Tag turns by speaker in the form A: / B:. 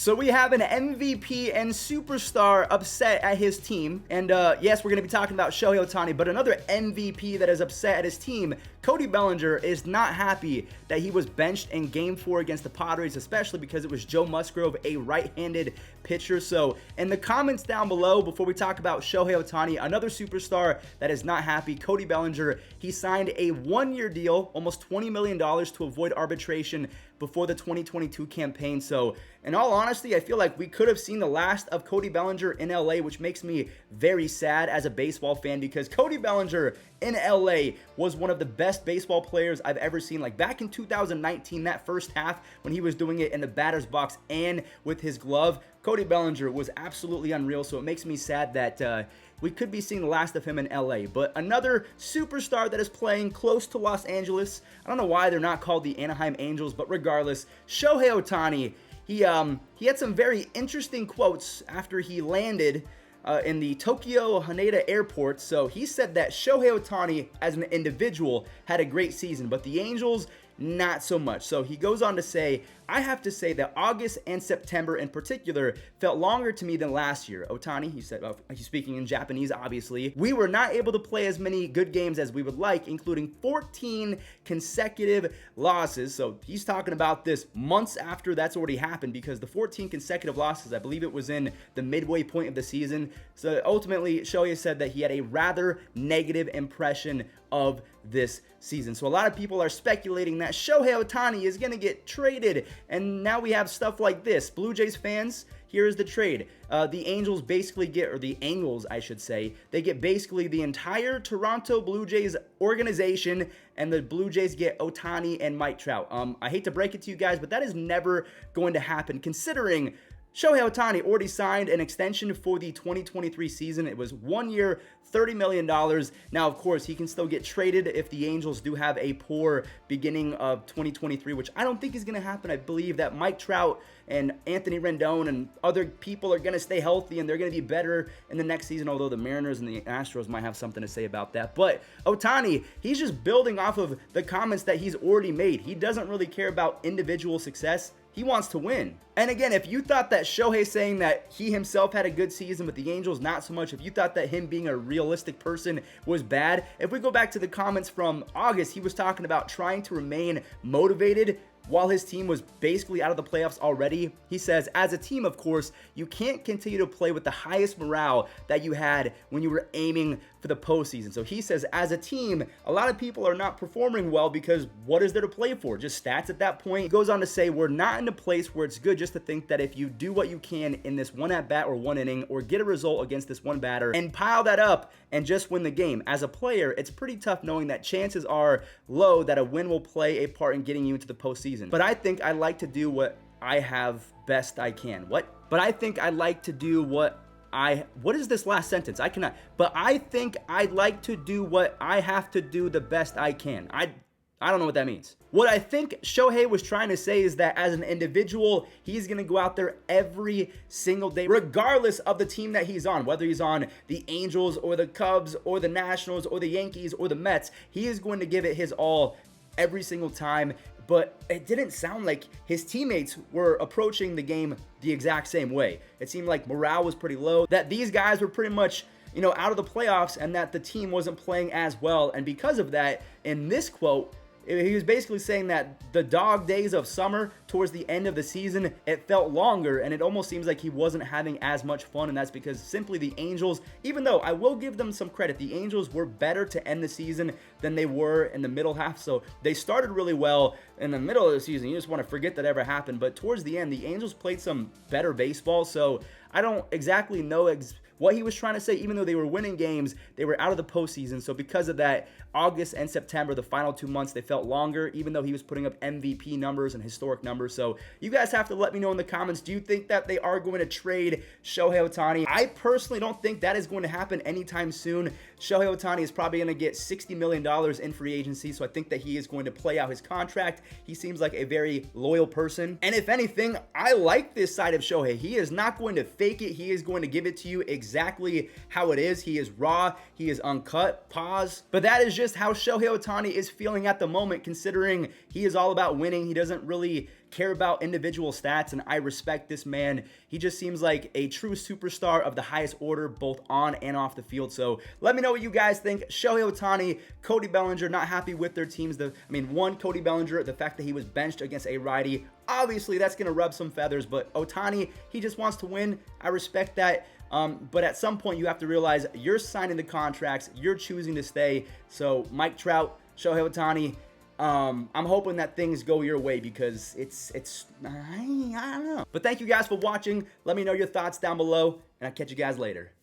A: So we have an MVP and superstar upset at his team. And yes, we're going to be talking about Shohei Ohtani, but another MVP that is upset at his team, Cody Bellinger, is not happy that he was benched in Game 4 against the Padres, especially because it was Joe Musgrove, a right-handed pitcher. So in the comments down below, before we talk about Shohei Ohtani, another superstar that is not happy, Cody Bellinger, he signed a one-year deal, almost $20 million to avoid arbitration before the 2022 campaign. So in all honesty, I feel like we could have seen the last of Cody Bellinger in LA, which makes me very sad as a baseball fan, because Cody Bellinger in LA was one of the best baseball players I've ever seen. Like back in 2019, that first half when he was doing it in the batter's box and with his glove, Cody Bellinger was absolutely unreal. So it makes me sad that we could be seeing the last of him in LA. But another superstar that is playing close to Los Angeles, I don't know why they're not called the Anaheim Angels, but regardless, Shohei Ohtani, he had some very interesting quotes after he landed in the Tokyo Haneda airport. So he said that Shohei Ohtani as an individual had a great season, but the Angels, not so much. So he goes on to say, I have to say that August and September in particular felt longer to me than last year. Ohtani, he said, he's speaking in Japanese, obviously. We were not able to play as many good games as we would like, including 14 consecutive losses. So he's talking about this months after that's already happened, because the 14 consecutive losses, I believe it was in the midway point of the season. So ultimately, Shohei said that he had a rather negative impression of this season. So a lot of people are speculating that Shohei Ohtani is going to get traded. And now we have stuff like this. Blue Jays fans, here's the trade. The Angels basically get, or the Angles, I should say, they get basically the entire Toronto Blue Jays organization, and the Blue Jays get Ohtani and Mike Trout. I hate to break it to you guys, but that is never going to happen, considering Shohei Ohtani already signed an extension for the 2023 season. It was 1 year, $30 million. Now, of course, he can still get traded if the Angels do have a poor beginning of 2023, which I don't think is going to happen. I believe that Mike Trout and Anthony Rendon and other people are going to stay healthy, and they're going to be better in the next season, although the Mariners and the Astros might have something to say about that. But Ohtani, he's just building off of the comments that he's already made. He doesn't really care about individual success. He wants to win. And again, if you thought that Shohei saying that he himself had a good season with the Angels, not so much. If you thought that him being a realistic person was bad, if we go back to the comments from August, he was talking about trying to remain motivated while his team was basically out of the playoffs already. He says, as a team, of course, you can't continue to play with the highest morale that you had when you were aiming for the postseason. So he says, as a team, a lot of people are not performing well because what is there to play for? Just stats at that point. He goes on to say, we're not in a place where it's good just to think that if you do what you can in this one at-bat or one inning, or get a result against this one batter and pile that up and just win the game. As a player, it's pretty tough knowing that chances are low that a win will play a part in getting you into the postseason. But I think I like to do what I have best I can. But I think I like to do what is this last sentence? I cannot. But I think I'd like to do what I have to do the best I can. I don't know what that means. What I think Shohei was trying to say is that as an individual, he's going to go out there every single day, regardless of the team that he's on, whether he's on the Angels or the Cubs or the Nationals or the Yankees or the Mets. He is going to give it his all every single time. But it didn't sound like his teammates were approaching the game the exact same way. It seemed like morale was pretty low, that these guys were pretty much, out of the playoffs, and that the team wasn't playing as well. And because of that, in this quote, he was basically saying that the dog days of summer towards the end of the season, it felt longer, and it almost seems like he wasn't having as much fun. And that's because simply the Angels, even though I will give them some credit, the Angels were better to end the season than they were in the middle half. So they started really well in the middle of the season. You just want to forget that ever happened. But towards the end, the Angels played some better baseball. So I don't exactly know what he was trying to say. Even though they were winning games, they were out of the postseason. So because of that, August and September, the final 2 months, they felt longer, even though he was putting up MVP numbers and historic numbers. So you guys have to let me know in the comments, do you think that they are going to trade Shohei Ohtani? I personally don't think that is going to happen anytime soon. Shohei Ohtani is probably going to get $60 million in free agency, so I think that he is going to play out his contract. He seems like a very loyal person. And if anything, I like this side of Shohei. He is not going to fake it. He is going to give it to you exactly how it is. He is raw. He is uncut. Pause. But that is just how Shohei Ohtani is feeling at the moment, considering he is all about winning. He doesn't really care about individual stats, and I respect this man. He just seems like a true superstar of the highest order, both on and off the field. So let me know what you guys think. Shohei Ohtani, Cody Bellinger, not happy with their teams. Cody Bellinger, the fact that he was benched against a righty, obviously that's going to rub some feathers, but Ohtani, he just wants to win. I respect that. But at some point, you have to realize you're signing the contracts, you're choosing to stay. So Mike Trout, Shohei Ohtani, I'm hoping that things go your way, because I don't know. But thank you guys for watching. Let me know your thoughts down below, and I'll catch you guys later.